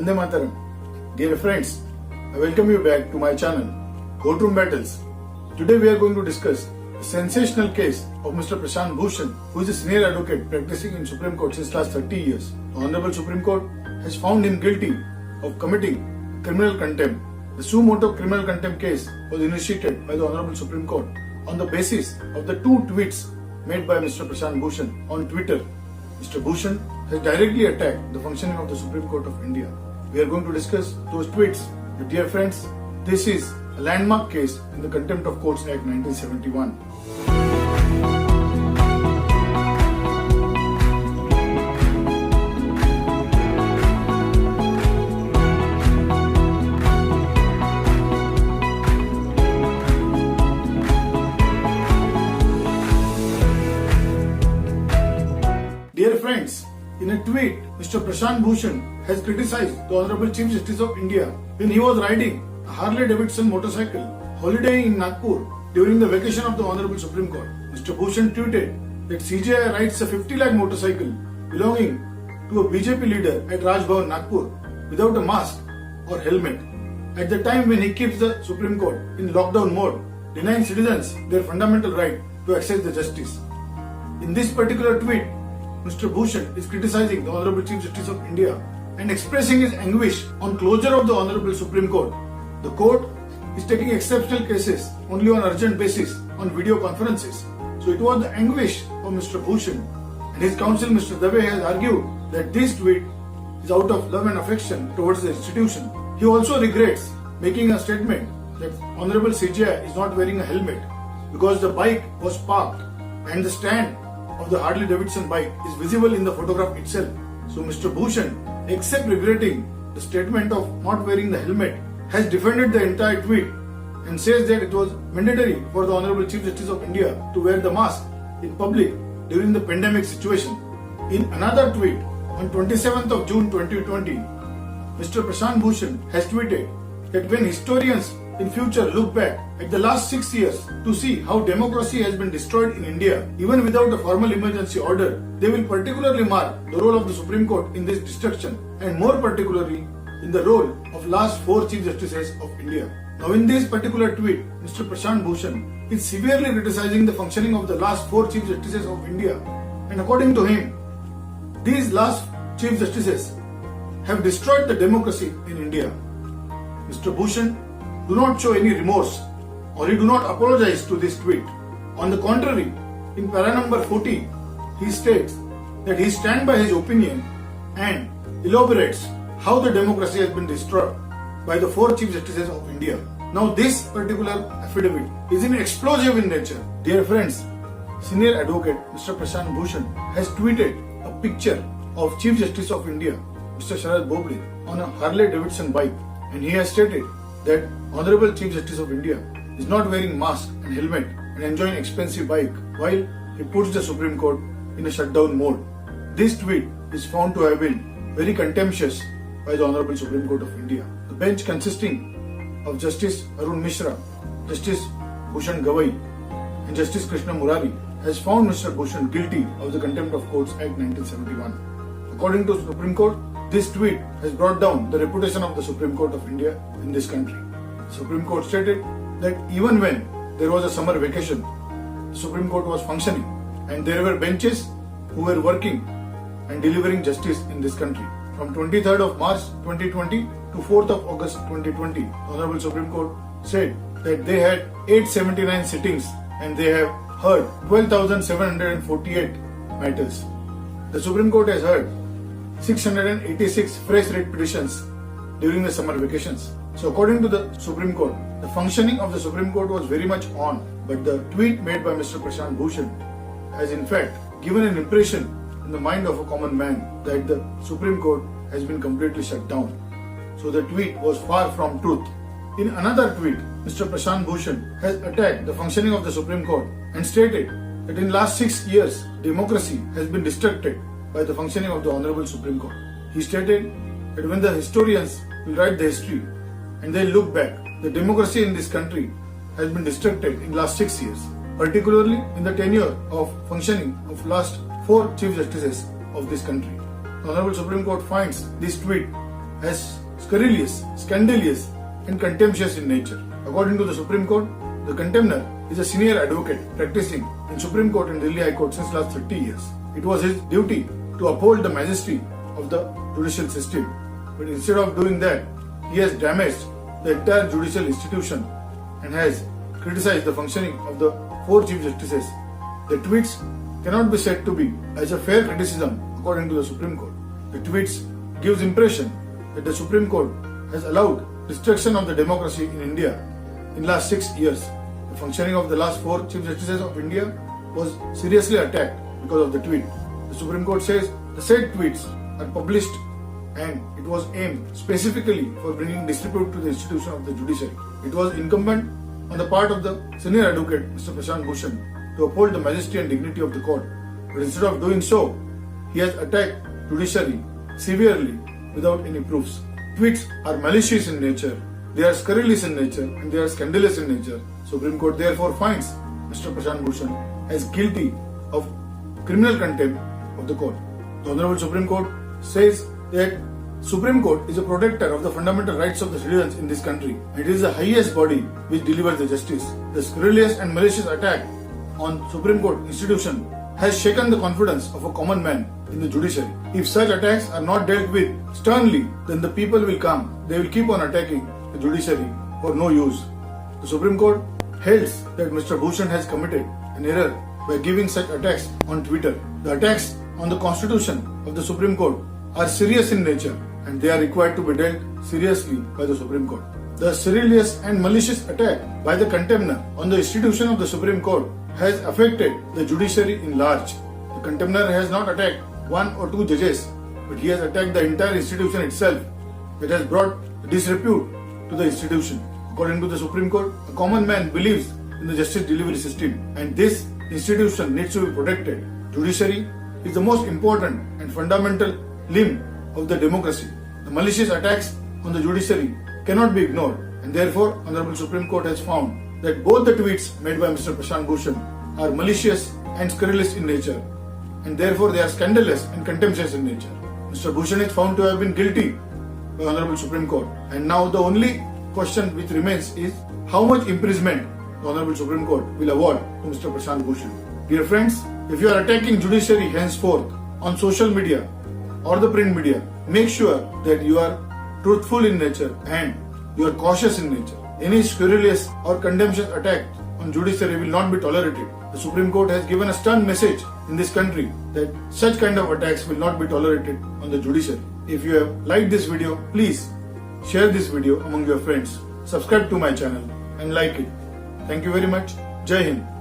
Vande Mataram. Dear friends, I welcome you back to my channel, Courtroom Battles. Today we are going to discuss a sensational case of Mr. Prashant Bhushan, who is a senior advocate practicing in Supreme Court since last 30 years. The Honorable Supreme Court has found him guilty of committing criminal contempt. The suo motu criminal contempt case was initiated by the Honorable Supreme Court on the basis of the two tweets made by Mr. Prashant Bhushan on Twitter. Mr. Bhushan has directly attacked the functioning of the Supreme Court of India. We are going to discuss those tweets. But dear friends, this is a landmark case in the Contempt of Courts Act 1971. Dear friends, in a tweet, Mr. Prashant Bhushan has criticized the Honorable Chief Justice of India when he was riding a Harley Davidson motorcycle holidaying in Nagpur during the vacation of the Honorable Supreme Court. Mr. Bhushan tweeted that CJI rides a 50 lakh motorcycle belonging to a BJP leader at Raj Bhavan Nagpur without a mask or helmet at the time when he keeps the Supreme Court in lockdown mode, denying citizens their fundamental right to access the justice. In this particular tweet, Mr. Bhushan is criticizing the Honorable Chief Justice of India and expressing his anguish on closure of the Honorable Supreme Court. The court is taking exceptional cases only on urgent basis on video conferences. So it was the anguish of Mr. Bhushan, and his counsel Mr. Dave has argued that this tweet is out of love and affection towards the institution. He also regrets making a statement that Honorable CJI is not wearing a helmet because the bike was parked and the stand of the Harley Davidson bike is visible in the photograph itself. So Mr. Bhushan, except regretting the statement of not wearing the helmet, has defended the entire tweet and says that it was mandatory for the Honorable Chief Justice of India to wear the mask in public during the pandemic situation. In another tweet on 27th of June 2020, Mr. Prashant Bhushan has tweeted that when historians in future look back at the last 6 years to see how democracy has been destroyed in India, even without a formal emergency order, they will particularly mark the role of the Supreme Court in this destruction, and more particularly in the role of last 4 Chief Justices of India. Now in this particular tweet, Mr. Prashant Bhushan is severely criticizing the functioning of the last 4 Chief Justices of India, and according to him, these last Chief Justices have destroyed the democracy in India. Mr. Bhushan do not show any remorse or he do not apologize to this tweet. On the contrary, in para number 40, he states that he stands by his opinion and elaborates how the democracy has been destroyed by the 4 Chief Justices of India. Now this particular affidavit is explosive in nature. Dear friends, senior advocate Mr. Prashant Bhushan has tweeted a picture of Chief Justice of India, Mr. Sharad Bobde, on a Harley Davidson bike, and he has stated that Honorable Chief Justice of India is not wearing mask and helmet and enjoying expensive bike while he puts the Supreme Court in a shutdown mode. This tweet is found to have been very contemptuous by the Honorable Supreme Court of India. The bench consisting of Justice Arun Mishra, Justice Bhushan Gavai and Justice Krishna Murari has found Mr. Bhushan guilty of the Contempt of Courts Act 1971. According to the Supreme Court, this tweet has brought down the reputation of the Supreme Court of India in this country. The Supreme Court stated that even when there was a summer vacation, the Supreme Court was functioning and there were benches who were working and delivering justice in this country. From 23rd of March 2020 to 4th of August 2020, the Honorable Supreme Court said that they had 879 sittings and they have heard 12,748 matters. The Supreme Court has heard 686 fresh writ petitions during the summer vacations. So according to the Supreme Court, the functioning of the Supreme Court was very much on, but the tweet made by Mr. Prashant Bhushan has in fact given an impression in the mind of a common man that the Supreme Court has been completely shut down. So the tweet was far from truth. In another tweet, Mr. Prashant Bhushan has attacked the functioning of the Supreme Court and stated that in last 6 years, democracy has been destructed by the functioning of the Honorable Supreme Court. He stated that when the historians will write the history and they look back, the democracy in this country has been destructed in last 6 years, particularly in the tenure of functioning of last 4 Chief Justices of this country. The Honorable Supreme Court finds this tweet as scurrilous, scandalous and contemptuous in nature. According to the Supreme Court, the contemner is a senior advocate practicing in Supreme Court and Delhi High Court since last 30 years. It was his duty to uphold the majesty of the judicial system. But instead of doing that, he has damaged the entire judicial institution and has criticized the functioning of the 4 Chief Justices. The tweets cannot be said to be as a fair criticism according to the Supreme Court. The tweets gives impression that the Supreme Court has allowed destruction of the democracy in India in last 6 years. The functioning of the last 4 Chief Justices of India was seriously attacked because of the tweet. The Supreme Court says the said tweets are published and it was aimed specifically for bringing disrepute to the institution of the judiciary. It was incumbent on the part of the senior advocate Mr. Prashant Bhushan to uphold the majesty and dignity of the court. But instead of doing so, he has attacked judiciary severely without any proofs. Tweets are malicious in nature, they are scurrilous in nature and they are scandalous in nature. Supreme Court therefore finds Mr. Prashant Bhushan as guilty of criminal contempt of the court. The Honorable Supreme Court says that Supreme Court is a protector of the fundamental rights of the citizens in this country. It is the highest body which delivers the justice. The scurrilous and malicious attack on Supreme Court institution has shaken the confidence of a common man in the judiciary. If such attacks are not dealt with sternly, then the people will come. They will keep on attacking the judiciary for no use. The Supreme Court holds that Mr. Bhushan has committed an error by giving such attacks on Twitter. The attacks on the Constitution of the Supreme Court are serious in nature and they are required to be dealt seriously by the Supreme Court. The scurrilous and malicious attack by the contemner on the institution of the Supreme Court has affected the judiciary in large. The contemner has not attacked 1 or 2 judges, but he has attacked the entire institution itself. That has brought disrepute to the institution. According to the Supreme Court, a common man believes in the justice delivery system and this institution needs to be protected. Judiciary is the most important and fundamental limb of the democracy. The malicious attacks on the judiciary cannot be ignored and therefore Honorable Supreme Court has found that both the tweets made by Mr. Prashant Bhushan are malicious and scurrilous in nature and therefore they are scandalous and contemptuous in nature. Mr. Bhushan is found to have been guilty by Honorable Supreme Court and now the only question which remains is how much imprisonment the Honorable Supreme Court will award to Mr. Prashant Bhushan. Dear friends, if you are attacking judiciary henceforth on social media or the print media, make sure that you are truthful in nature and you are cautious in nature. Any scurrilous or contemptuous attack on judiciary will not be tolerated. The Supreme Court has given a stern message in this country that such kind of attacks will not be tolerated on the judiciary. If you have liked this video, please share this video among your friends. Subscribe to my channel and like it. Thank you very much. Jai Hind.